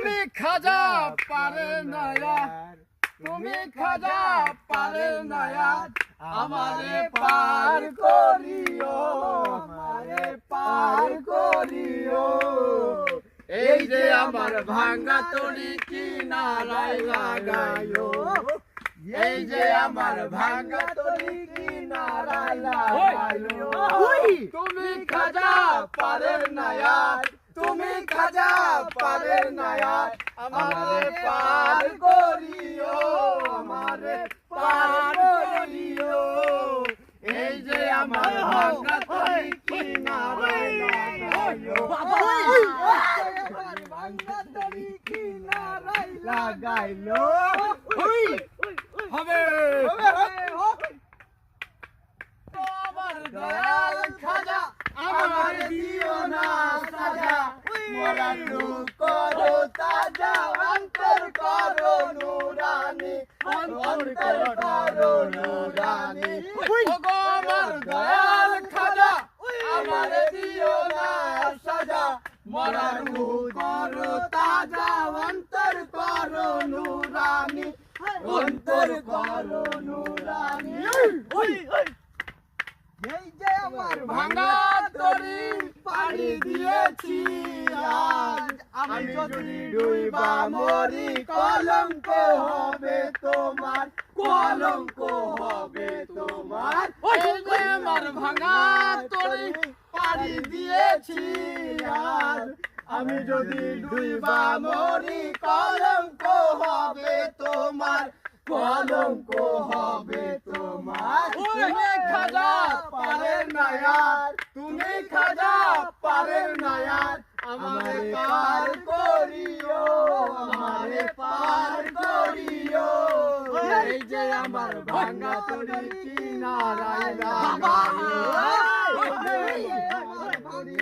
তুমি খাজা পারে নয়ার তুমি খাজা পারে নয়ার আমারে পার করিও আমারে পার করিও এই যে আমার ভাঙ্গা তরি কিনারায় লাগাইও এই যে আমার ভাঙ্গা তরি কিনারায় লাগাইও তুমি খাজা পারে নয়ার তুমি খাজা পারে নয়ার আমারে পার করিও আমারে পার করিও এই যে আমার ভাঙ্গা তরি কিনারায় লাগাইও ভাঙ্গা তরি কিনারায় লাগাইলো হবে আমার দয়াল খাজা আমার দিও না সাজা মরার রূপ করো তাজা অন্তর করো নুরানি অন্তর করো নুরানি ওগো আমার দয়াল খাজা আমার দিও না সাজা মরার রূপ করো তাজা অন্তর করো নুরানি অন্তর করো নুরানি এই যে আমার ভাঙা তরি পাড়ি দিয়েছি আজ আমি যদি ডুইবা মরি কলঙ্ক হবে তোমার কলঙ্ক হবে তোমার এই যে আমার ভাঙা তরি পাড়ি দিয়েছি আজ আমি যদি ডুইবা মরি কলঙ্ক হবে তোমার কলঙ্ক হবে তোমার তুমি খাজা পারে নয়ার তুমি খাজা পারে নয়ার আমারে পার করিও আমারে পার করিও এই যে আমার ভাঙ্গা তরি কিনারায় লাগাইও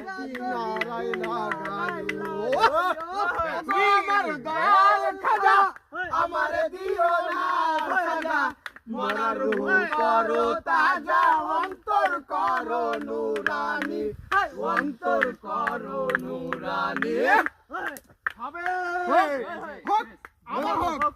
কিনারায় লাগাইও আমার দয়াল খাজা আমারে দিও না সাজা মরার রূহ করো তাজা অন্তর করো নুরানি অন্তর করো নুরানি হবে হোক আমার হোক